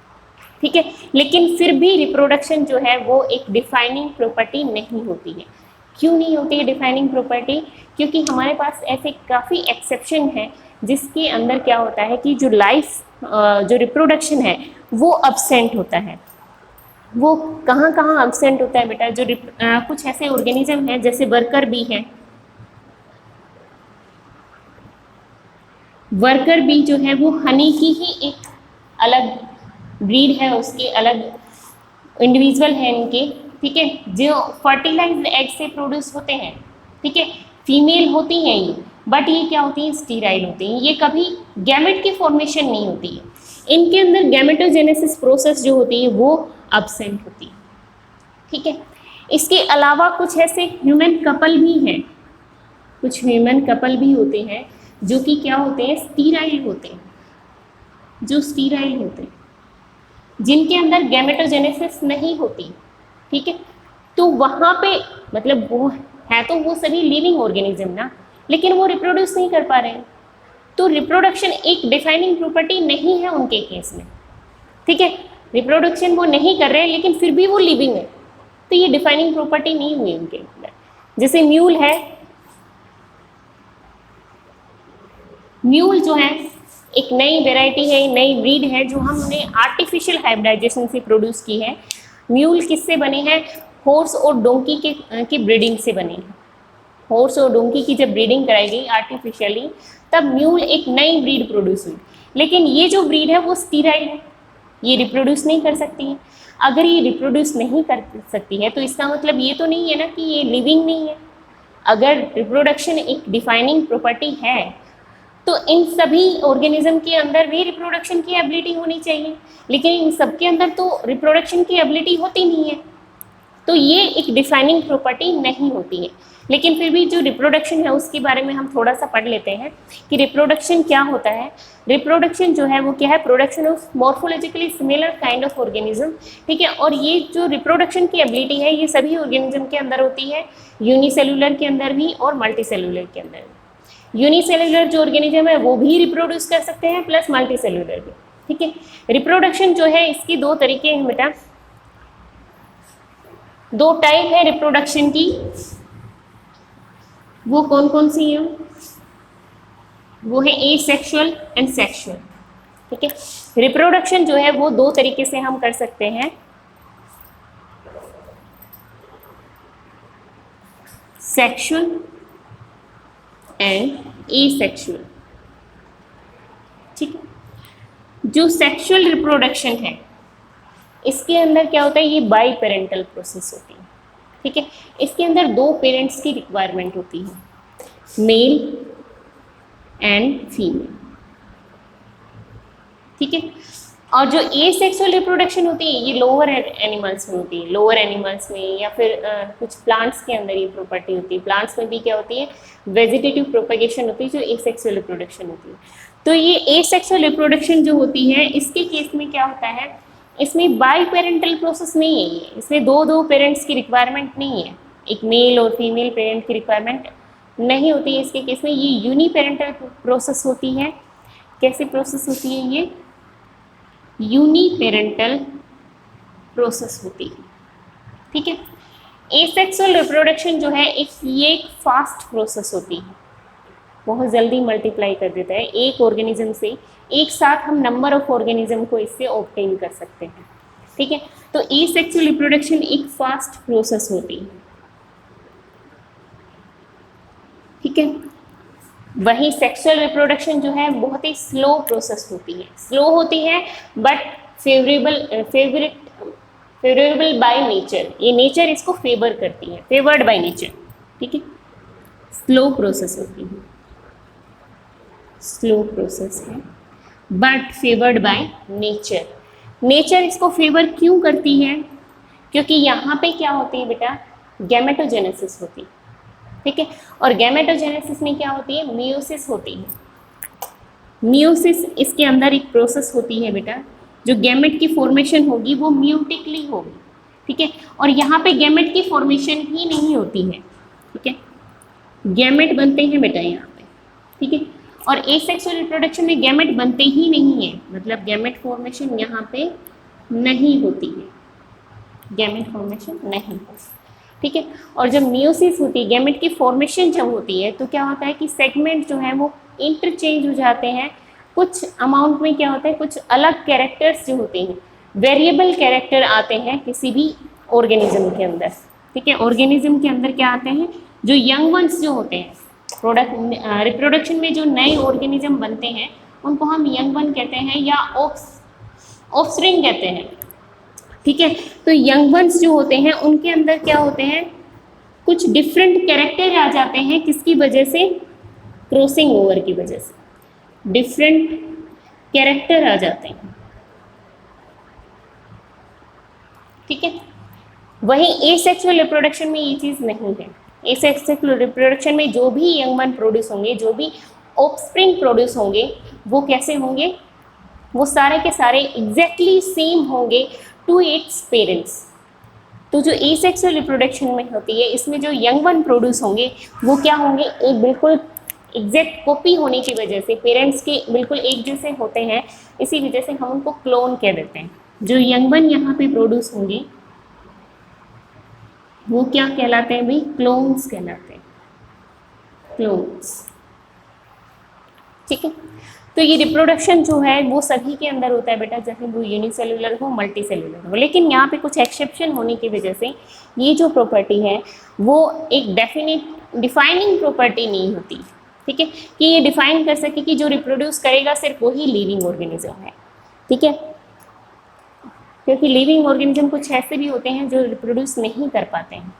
ठीक है, लेकिन फिर भी रिप्रोडक्शन जो है वो एक डिफाइनिंग प्रॉपर्टी नहीं होती है। क्यों नहीं होती है डिफाइनिंग प्रॉपर्टी? क्योंकि हमारे पास ऐसे काफ़ी एक्सेप्शन है जिसके अंदर क्या होता है कि जो लाइफ जो रिप्रोडक्शन है वो अब्सेंट होता है। वो कहाँ कहाँ अब्सेंट होता है बेटा? जो कुछ ऐसे ऑर्गेनिज्म हैं जैसे वर्कर बी है, वर्कर बी जो है वो हनी की ही एक अलग ब्रीड है, उसके अलग इंडिविजुअल हैं इनके। ठीक है, जो फर्टिलाइज्ड एग से प्रोड्यूस होते हैं। ठीक है, फीमेल होती हैं ये, बट ये क्या होती हैं? स्टीराइल होती हैं। ये कभी गैमेट की फॉर्मेशन नहीं होती है, इनके अंदर गैमेटोजेनेसिस प्रोसेस जो होती है वो अब्सेंट होती है। ठीक है, इसके अलावा कुछ ऐसे ह्यूमन कपल भी हैं, कुछ ह्यूमन कपल भी होते हैं जो कि क्या होते हैं? स्टीराइल होते हैं, जो स्टीराइल होते हैं, जिनके अंदर गैमेटोजेनेसिस नहीं होती। ठीक है, तो वहाँ पे मतलब वो है तो वो सभी लिविंग ऑर्गेनिज्म ना, लेकिन वो रिप्रोड्यूस नहीं कर पा रहे हैं, तो रिप्रोडक्शन एक डिफाइनिंग प्रॉपर्टी नहीं है उनके केस में। ठीक है, रिप्रोडक्शन वो नहीं कर रहे हैं लेकिन फिर भी वो लिविंग है, तो ये डिफाइनिंग प्रॉपर्टी नहीं हुई उनके अंदर। जैसे म्यूल है, म्यूल जो है एक नई वेराइटी है, नई ब्रीड है जो हमने आर्टिफिशियल हाइब्रिडाइजेशन से प्रोड्यूस की है। म्यूल किससे बने हैं? हॉर्स और डोंकी की ब्रीडिंग से बने हैं। हॉर्स और डोंकी की जब ब्रीडिंग कराई गई आर्टिफिशियली, तब म्यूल एक नई ब्रीड प्रोड्यूस हुई। लेकिन ये जो ब्रीड है वो स्टीराइल है, ये रिप्रोड्यूस नहीं कर सकती है। अगर ये रिप्रोड्यूस नहीं कर सकती है तो इसका मतलब ये तो नहीं है ना कि ये लिविंग नहीं है। अगर रिप्रोडक्शन एक डिफाइनिंग प्रॉपर्टी है तो इन सभी ऑर्गेनिज्म के अंदर भी रिप्रोडक्शन की एबिलिटी होनी चाहिए, लेकिन इन सब के अंदर तो रिप्रोडक्शन की एबिलिटी होती नहीं है, तो ये एक डिफाइनिंग प्रॉपर्टी नहीं होती है। लेकिन फिर भी जो रिप्रोडक्शन है उसके बारे में हम थोड़ा सा पढ़ लेते हैं कि रिप्रोडक्शन क्या होता है। रिप्रोडक्शन जो है वो क्या है, production of morphologically similar kind of organism, ठीक है। और ये जो रिप्रोडक्शन की एबिलिटी है ये सभी ऑर्गेनिज्म के अंदर होती है, यूनिसेलुलर के अंदर भी और मल्टीसेलुलर के अंदर भी। यूनिसेलुलर जो ऑर्गेनिज्म है वो भी रिप्रोड्यूस कर सकते हैं, प्लस मल्टीसेलुलर भी, ठीक है। रिप्रोडक्शन जो है इसकी दो तरीके हैं बेटा, दो टाइप है रिप्रोडक्शन की। वो कौन कौन सी है? वो है एसेक्सुअल एंड सेक्सुअल, ठीक है। रिप्रोडक्शन जो है वो दो तरीके से हम कर सकते हैं, सेक्सुअल एंड एसेक्सुअल, ठीक है। जो सेक्सुअल रिप्रोडक्शन है इसके अंदर क्या होता है, ये बाई पेरेंटल प्रोसेस होती है, ठीक है। इसके अंदर दो पेरेंट्स की रिक्वायरमेंट होती है, मेल एंड फीमेल, ठीक है। और जो एसेक्सुअल रिप्रोडक्शन होती है ये लोअर एनिमल्स में होती है, लोअर एनिमल्स में या फिर कुछ प्लांट्स के अंदर ये प्रॉपर्टी होती है। प्लांट्स में भी क्या होती है, वेजिटेटिव प्रोपेगेशन होती है जो एसेक्सुअल रिप्रोडक्शन होती है। तो ये एसेक्सुअल रिप्रोडक्शन जो होती है इसके केस में क्या होता है, इसमें बाई पेरेंटल प्रोसेस नहीं है, ये इसमें दो दो पेरेंट्स की रिक्वायरमेंट नहीं है, एक मेल और फीमेल पेरेंट की रिक्वायरमेंट नहीं होती है इसके केस में। ये यूनी पेरेंटल प्रोसेस होती है। कैसी प्रोसेस होती है ये, यूनिपेरेंटल प्रोसेस होती है, ठीक है। एसेक्सुअल रिप्रोडक्शन जो है ये एक फास्ट प्रोसेस होती है, बहुत जल्दी मल्टीप्लाई कर देता है एक ऑर्गेनिज्म से, एक साथ हम नंबर ऑफ ऑर्गेनिज्म को इससे ऑब्टेन कर सकते हैं, ठीक है। तो एसेक्सुअल रिप्रोडक्शन एक फास्ट प्रोसेस होती है, ठीक है। वही सेक्सुअल रिप्रोडक्शन जो है बहुत ही स्लो प्रोसेस होती है, स्लो होती है बट फेवरेबल बाय नेचर, ये नेचर इसको फेवर करती है, फेवर्ड बाय नेचर, ठीक है। स्लो प्रोसेस होती है, स्लो प्रोसेस है but favoured by nature. Nature इसको फेवर क्यों करती है, क्योंकि यहाँ पे क्या होती है बेटा, गैमेटोजेनेसिस होती है, ठीक है। और गैमेटोजेनेसिस में क्या होती है, मियोसिस होती है। मियोसिस इसके अंदर एक प्रोसेस होती है बेटा, जो गैमेट की फॉर्मेशन होगी वो म्यूटिकली होगी, ठीक है। और यहाँ पे गैमेट की फॉर्मेशन ही नहीं होती है, ठीक है। गैमेट बनते हैं बेटा यहाँ पे, ठीक है। और एसेक्सुअल रिप्रोडक्शन में गैमेट बनते ही नहीं है, मतलब गैमेट फॉर्मेशन यहाँ पे नहीं होती है, गैमेट फॉर्मेशन नहीं होती, ठीक है। और जब मियोसिस होती है, गैमेट की फॉर्मेशन जब होती है तो क्या होता है कि सेगमेंट जो है वो इंटरचेंज हो जाते हैं, कुछ अमाउंट में क्या होता है, कुछ अलग कैरेक्टर्स जो होते हैं, वेरिएबल कैरेक्टर आते हैं किसी भी ऑर्गेनिज्म के अंदर, ठीक है। ऑर्गेनिज्म के अंदर क्या आते हैं, जो यंग वंस जो होते हैं, रिप्रोडक्शन में जो नए ऑर्गेनिज्म बनते हैं उनको हम यंग वन कहते हैं या ऑफस्प्रिंग कहते हैं, ठीक है। तो यंग वंस जो होते हैं उनके अंदर क्या होते हैं, कुछ डिफरेंट कैरेक्टर आ जाते हैं, किसकी वजह से, क्रॉसिंग ओवर की वजह से डिफरेंट कैरेक्टर आ जाते हैं, ठीक है। वहीं एसेक्सुअल रिप्रोडक्शन में ये चीज़ नहीं है। एसेक्सुअल रिप्रोडक्शन में जो भी यंग वन प्रोड्यूस होंगे, जो भी ऑफस्प्रिंग प्रोड्यूस होंगे, वो कैसे होंगे, वो सारे के सारे एग्जैक्टली सेम होंगे टू इट्स पेरेंट्स। तो जो एसेक्सुअल रिप्रोडक्शन में होती है इसमें जो यंग वन प्रोड्यूस होंगे वो क्या होंगे, एक बिल्कुल एग्जैक्ट कॉपी होने की वजह से, पेरेंट्स के बिल्कुल एक जैसे होते हैं, इसी वजह से हम उनको क्लोन कह देते हैं। जो यंग वन यहाँ पे प्रोड्यूस होंगे वो क्या कहलाते हैं भाई, क्लोन्स कहलाते हैं, क्लोन्स, ठीक है। तो ये रिप्रोडक्शन जो है वो सभी के अंदर होता है बेटा, चाहे वो यूनिसेलुलर हो मल्टी सेलुलर हो, लेकिन यहाँ पे कुछ एक्सेप्शन होने की वजह से ये जो प्रॉपर्टी है वो एक डेफिनेट डिफाइनिंग प्रॉपर्टी नहीं होती, ठीक है, कि ये डिफाइन कर सके कि जो रिप्रोड्यूस करेगा सिर्फ वही लिविंग ऑर्गेनिज्म है, ठीक है। क्योंकि लिविंग ऑर्गेनिज्म कुछ ऐसे भी होते हैं जो रिप्रोड्यूस नहीं कर पाते हैं,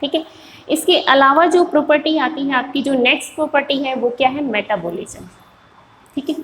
ठीक है। इसके अलावा जो प्रॉपर्टी आती है आपकी, जो नेक्स्ट प्रॉपर्टी है वो क्या है, मेटाबॉलिज्म, ठीक है।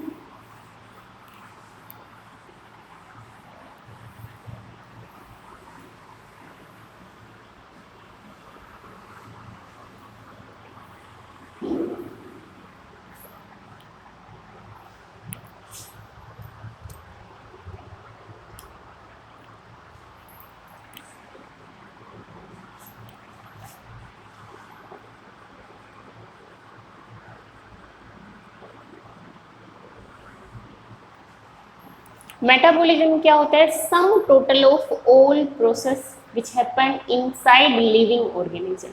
मेटाबॉलिज्म क्या होता है? Sum total of all process which happen inside living organism.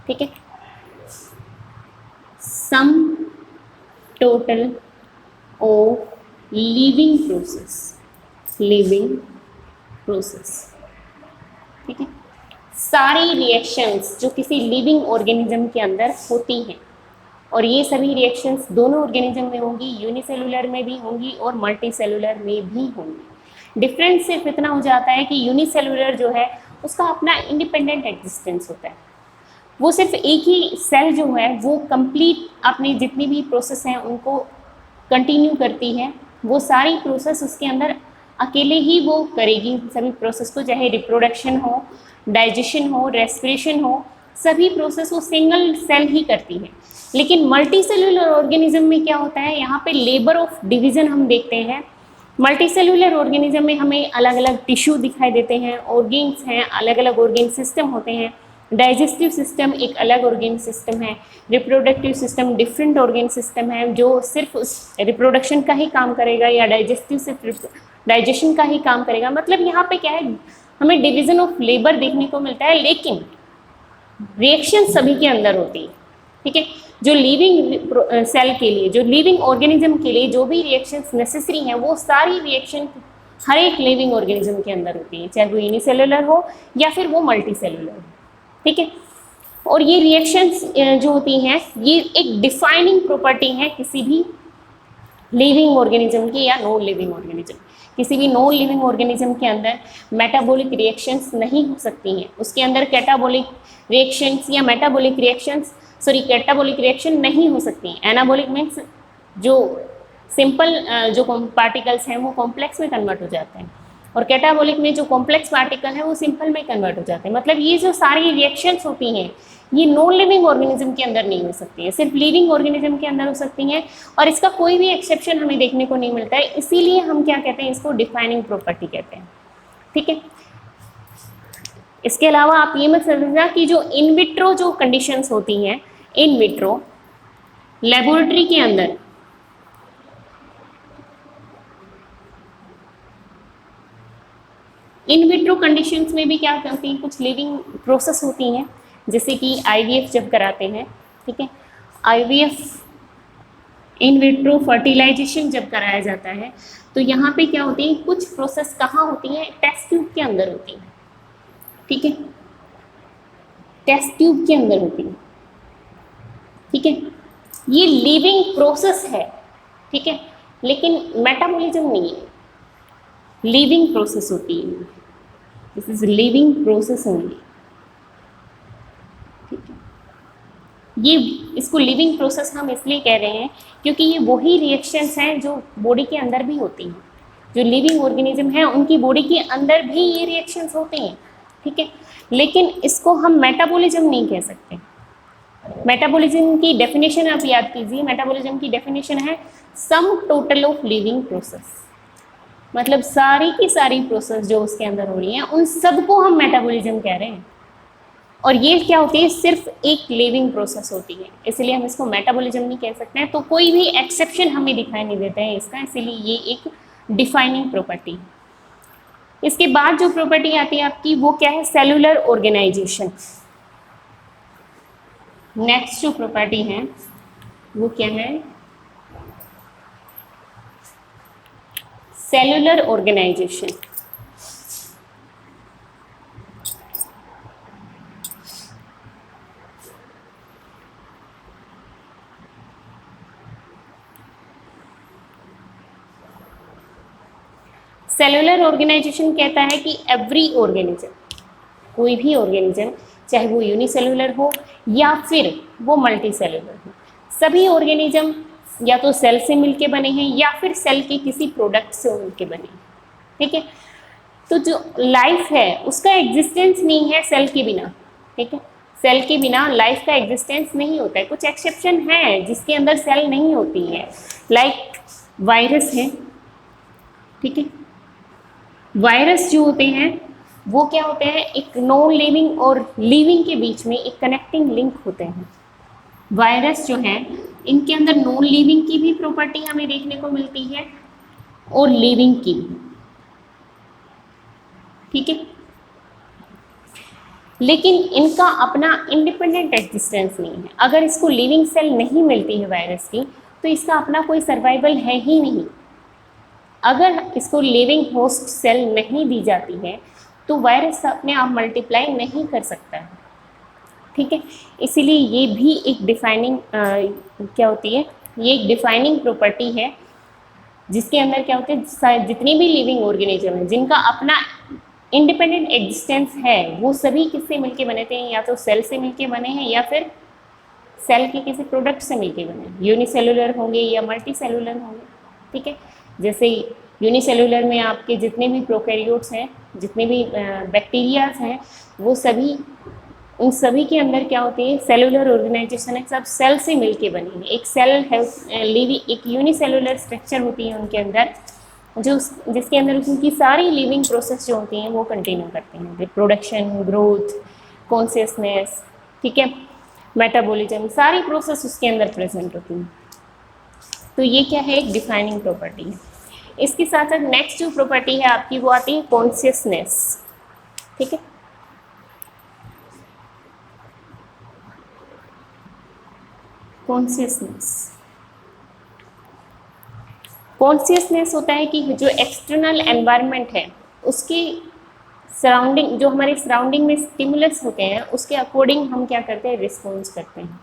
ठीक है, sum total of living process, living process. ठीक है, सारी रिएक्शंस जो किसी लिविंग ऑर्गेनिज्म के अंदर होती हैं, और ये सभी रिएक्शंस दोनों ऑर्गेनिज्म में होंगी, यूनिसेलुलर में भी होंगी और मल्टीसेलुलर में भी होंगी। डिफरेंस सिर्फ इतना हो जाता है कि यूनिसेलुलर जो है उसका अपना इंडिपेंडेंट एग्जिस्टेंस होता है, वो सिर्फ एक ही सेल जो है वो कंप्लीट अपनी जितनी भी प्रोसेस हैं उनको कंटिन्यू करती है, वो सारी प्रोसेस उसके अंदर अकेले ही वो करेगी सभी प्रोसेस को, चाहे रिप्रोडक्शन हो, डाइजेशन हो, रेस्पिरेशन हो, सभी प्रोसेस वो सिंगल सेल ही करती है। लेकिन मल्टी सेलुलर ऑर्गेनिज्म में क्या होता है, यहाँ पे लेबर ऑफ डिवीजन हम देखते हैं। मल्टी सेलुलर ऑर्गेनिज्म में हमें अलग अलग टिश्यू दिखाई देते हैं, ऑर्गेन्स हैं, अलग अलग ऑर्गेन सिस्टम होते हैं। डाइजेस्टिव सिस्टम एक अलग ऑर्गेन सिस्टम है, reproductive system different organ system है जो सिर्फ उस रिप्रोडक्शन का ही काम करेगा, या डाइजेस्टिव सिर्फ डाइजेशन का ही काम करेगा। मतलब यहाँ पे क्या है, हमें डिवीजन ऑफ लेबर देखने को मिलता है, लेकिन रिएक्शन सभी के अंदर होती है। ठीक है, जो लिविंग सेल के लिए, जो लिविंग ऑर्गेनिज्म के लिए जो भी रिएक्शंस नेसेसरी हैं, वो सारी रिएक्शन हर एक लिविंग ऑर्गेनिज्म के अंदर होती है, चाहे वो यूनिसेलुलर हो या फिर वो मल्टी सेलुलर हो। ठीक है, और ये रिएक्शंस जो होती हैं ये एक डिफाइनिंग प्रॉपर्टी है किसी भी लिविंग ऑर्गेनिज्म की या नॉन लिविंग ऑर्गेनिज्म। किसी भी नॉन लिविंग ऑर्गेनिज्म के अंदर मेटाबॉलिक रिएक्शंस नहीं हो सकती हैं, उसके अंदर कैटाबॉलिक रिएक्शंस या metabolic reactions, sorry catabolic reaction नहीं हो सकती हैं। एनाबॉलिक मीन्स जो सिंपल जो पार्टिकल्स हैं वो कॉम्प्लेक्स में कन्वर्ट हो जाते हैं, और कैटाबॉलिक में जो कॉम्प्लेक्स पार्टिकल है वो सिंपल में कन्वर्ट हो जाते हैं। मतलब ये जो सारी रिएक्शंस होती हैं ये नॉन लिविंग ऑर्गेनिज्म के अंदर नहीं हो सकती है, सिर्फ लिविंग ऑर्गेनिज्म के अंदर हो सकती हैं, और इसका कोई भी एक्सेप्शन हमें देखने को नहीं मिलता है। इसीलिए हम क्या कहते हैं, इसको डिफाइनिंग प्रॉपर्टी कहते हैं। ठीक है, इसके अलावा आप ये मत समझना कि जो इन विट्रो जो कंडीशंस होती हैं, इन विट्रो लेबोरेटरी के अंदर इन विट्रो कंडीशंस में भी क्या होती हैं, कुछ लिविंग प्रोसेस होती हैं, जैसे कि आईवीएफ जब कराते हैं। ठीक है, आईवीएफ इन विट्रो फर्टिलाइजेशन जब कराया जाता है तो यहाँ पे क्या होती है, कुछ प्रोसेस कहाँ होती हैं, टेस्ट ट्यूब के अंदर होती हैं। ठीक है, टेस्ट ट्यूब के अंदर होती है। ठीक है, ये लिविंग प्रोसेस है। ठीक है, लेकिन मेटाबॉलिज्म नहीं है, लिविंग प्रोसेस होती है, this is living process only. ठीक है, ये इसको लिविंग प्रोसेस हम इसलिए कह रहे हैं क्योंकि ये वही रिएक्शंस हैं जो बॉडी के अंदर भी होती हैं, जो लिविंग ऑर्गेनिज्म है उनकी बॉडी के अंदर भी ये रिएक्शंस होती हैं। ठीक है, लेकिन इसको हम मेटाबॉलिज्म नहीं कह सकते। मेटाबॉलिज्म की डेफिनेशन आप याद कीजिए, मेटाबॉलिज्म की डेफिनेशन है sum total of living process, मतलब सारी की सारी प्रोसेस जो उसके अंदर हो रही हैं उन सबको हम मेटाबॉलिज्म कह रहे हैं, और ये क्या होती है, सिर्फ एक लिविंग प्रोसेस होती है, इसलिए हम इसको मेटाबॉलिज्म नहीं कह सकते हैं। तो कोई भी एक्सेप्शन हमें दिखाई नहीं देता है इसका, इसीलिए ये एक डिफाइनिंग प्रॉपर्टी है। इसके बाद जो प्रॉपर्टी आती है आपकी वो क्या है, सेलुलर ऑर्गेनाइजेशन। नेक्स्ट जो प्रॉपर्टी है वो क्या है, सेलुलर ऑर्गेनाइजेशन। सेलुलर ऑर्गेनाइजेशन कहता है कि एवरी ऑर्गेनिज्म, कोई भी ऑर्गेनिज्म, चाहे वो यूनिसेलुलर हो या फिर वो मल्टी सेलुलर हो, सभी ऑर्गेनिज्म या तो सेल से मिलके बने हैं या फिर सेल के किसी प्रोडक्ट से मिलके बने हैं। ठीक है, तो जो लाइफ है उसका एग्जिस्टेंस नहीं है सेल के बिना। ठीक है, सेल के बिना लाइफ का एग्जिस्टेंस नहीं होता है। कुछ एक्सेप्शन है जिसके अंदर सेल नहीं होती है, लाइक वायरस है। ठीक है, वायरस जो होते हैं वो क्या होते हैं, एक नॉन लिविंग और लिविंग के बीच में एक कनेक्टिंग लिंक होते हैं। वायरस जो हैं इनके अंदर नॉन लिविंग की भी प्रॉपर्टी हमें देखने को मिलती है और लिविंग की भी। ठीक है। लेकिन इनका अपना इंडिपेंडेंट एग्जिस्टेंस नहीं है। अगर इसको लिविंग सेल नहीं मिलती है वायरस की, तो इसका अपना कोई सर्वाइवल है ही नहीं। अगर इसको लिविंग होस्ट सेल नहीं दी जाती है तो वायरस अपने आप मल्टीप्लाई नहीं कर सकता है, ठीक है। इसीलिए ये भी एक डिफाइनिंग क्या होती है, ये एक डिफाइनिंग प्रॉपर्टी है जिसके अंदर क्या होते हैं, जितनी भी लिविंग ऑर्गेनिज्म है जिनका अपना इंडिपेंडेंट एग्जिस्टेंस है, वो सभी किससे मिलके बने थे, या तो सेल से मिलके बने हैं या फिर सेल के किसी प्रोडक्ट से मिलके बने हैं। यूनिसेलुलर होंगे या मल्टी सेलुलर होंगे, ठीक है। जैसे यूनिसेलुलर में आपके जितने भी प्रोकैरियोट्स हैं, जितने भी बैक्टीरियाज हैं, वो सभी, उन सभी के अंदर क्या होती है, सेलुलर ऑर्गेनाइजेशन है, सब सेल से मिलके बनी है। एक सेल है लिविंग, एक यूनिसेलुलर स्ट्रक्चर होती है उनके अंदर, जो जिसके अंदर उनकी सारी लिविंग प्रोसेस जो होती हैं वो कंटिन्यू करते हैं, रिप्रोडक्शन, ग्रोथ, कॉन्शियसनेस, ठीक है, मेटाबॉलिज्म, सारी प्रोसेस उसके अंदर प्रेजेंट होती हैं। तो ये क्या है, एक डिफाइनिंग प्रॉपर्टी है। इसके साथ साथ नेक्स्ट जो प्रॉपर्टी है आपकी वो आती है कॉन्शियसनेस, ठीक है। कॉन्शियसनेस होता है कि जो एक्सटर्नल एनवायरनमेंट है उसकी सराउंडिंग, जो हमारे सराउंडिंग में स्टिमुलस होते हैं उसके अकॉर्डिंग हम क्या करते हैं, रिस्पॉन्स करते हैं।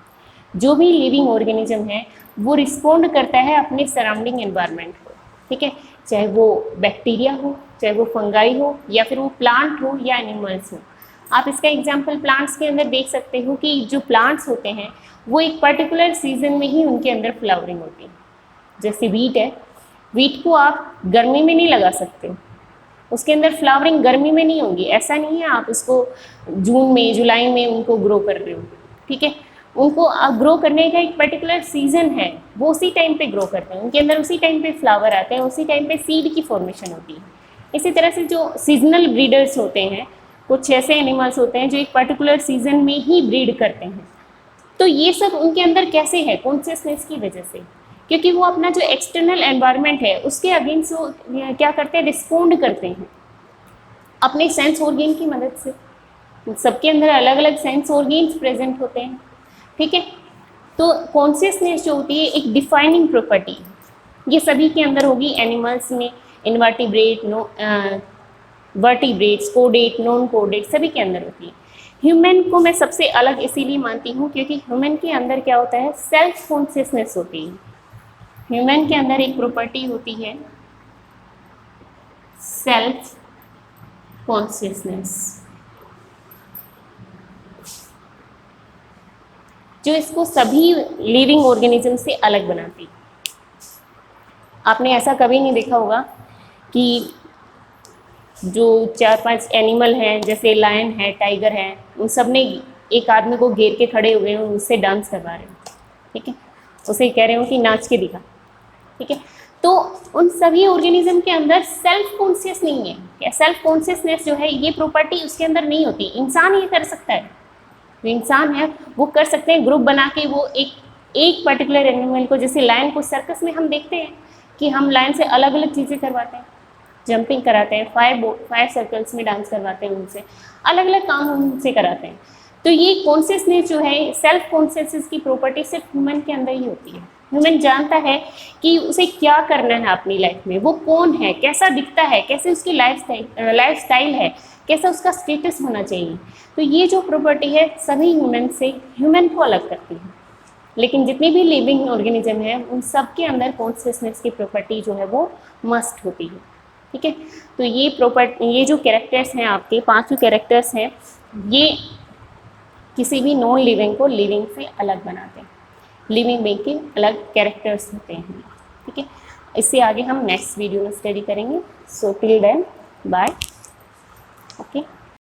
जो भी लिविंग ऑर्गेनिज्म है वो रिस्पॉन्ड करता है अपने सराउंडिंग एनवायरनमेंट को, ठीक है। चाहे वो बैक्टीरिया हो, चाहे वो फंगाई हो, या फिर वो प्लांट हो या एनिमल्स हो। आप इसका एग्जाम्पल प्लांट्स के अंदर देख सकते हो कि जो प्लांट्स होते हैं वो एक पर्टिकुलर सीजन में ही उनके अंदर फ्लावरिंग होती है। जैसे वीट है, वीट को आप गर्मी में नहीं लगा सकते, उसके अंदर फ्लावरिंग गर्मी में नहीं होगी, ऐसा नहीं है आप उसको जून में, जुलाई में उनको ग्रो कर रहे हो, ठीक है। उनको ग्रो करने का एक पर्टिकुलर सीजन है, वो उसी टाइम पे ग्रो करते हैं, उनके अंदर उसी टाइम पे फ्लावर आते हैं, उसी टाइम पे सीड की फॉर्मेशन होती है। इसी तरह से जो सीजनल ब्रीडर्स होते हैं, कुछ ऐसे एनिमल्स होते हैं जो एक पर्टिकुलर सीजन में ही ब्रीड करते हैं। तो ये सब उनके अंदर कैसे है, कॉन्शियसनेस की वजह से, क्योंकि वो अपना जो एक्सटर्नल एनवायरनमेंट है उसके अगेंस्ट वो क्या करते हैं, रिस्पोंड करते हैं अपने सेंस ऑर्गेन की मदद से। सबके अंदर अलग अलग सेंस ऑर्गेन्स प्रेजेंट होते हैं, ठीक है। तो कॉन्शियसनेस जो होती है एक डिफाइनिंग प्रॉपर्टी, ये सभी के अंदर होगी, एनिमल्स में, invertebrate, vertebrates, caudate, non caudate, सभी के अंदर होती है। ह्यूमन को मैं सबसे अलग इसीलिए मानती हूँ क्योंकि ह्यूमन के अंदर क्या होता है, सेल्फ कॉन्शियसनेस होती है। ह्यूमन के अंदर एक प्रॉपर्टी होती है सेल्फ कॉन्शियसनेस, जो इसको सभी लिविंग ऑर्गेनिज्म से अलग बनाती है। आपने ऐसा कभी नहीं देखा होगा कि जो 4-5 एनिमल हैं, जैसे लायन है, टाइगर है, उन सब ने एक आदमी को घेर के खड़े हुए हैं, उससे डांस करवा रहे हो, ठीक है, उसे कह रहे हो कि नाच के दिखा, ठीक है। तो उन सभी ऑर्गेनिज्म के अंदर सेल्फ कॉन्शियस नहीं है, क्या सेल्फ कॉन्शियसनेस जो है ये प्रॉपर्टी उसके अंदर नहीं होती। इंसान ये कर सकता है, जो इंसान है वो कर सकते हैं, ग्रुप बना के वो एक पर्टिकुलर एनिमल को, जैसे लायन को सर्कस में हम देखते हैं कि हम लायन से अलग अलग चीज़ें करवाते हैं, जंपिंग कराते हैं, 5 सर्कल्स में डांस करवाते हैं, उनसे अलग अलग काम उनसे कराते हैं। तो ये कॉन्शियसनेस जो है, सेल्फ कॉन्शियसनेस की प्रॉपर्टी सिर्फ ह्यूमन के अंदर ही होती है। ह्यूमन जानता है कि उसे क्या करना है अपनी लाइफ में, वो कौन है, कैसा दिखता है, कैसे उसकी लाइफ स्टाइल है, कैसा उसका स्टेटस होना चाहिए। तो ये जो प्रॉपर्टी है सभी ह्यूमन से, ह्यूमन को अलग करती है। लेकिन जितनी भी लिविंग ऑर्गेनिज्म है उन सब के अंदर कॉन्शियसनेस की प्रॉपर्टी जो है वो मस्ट होती है, ठीक है। तो ये जो कैरेक्टर्स हैं, आपके 5 कैरेक्टर्स हैं, ये किसी भी नॉन लिविंग को लिविंग से अलग बनाते हैं। लिविंग बीइंग के अलग कैरेक्टर्स होते हैं, ठीक है। इससे आगे हम नेक्स्ट वीडियो में स्टडी करेंगे। So till then bye.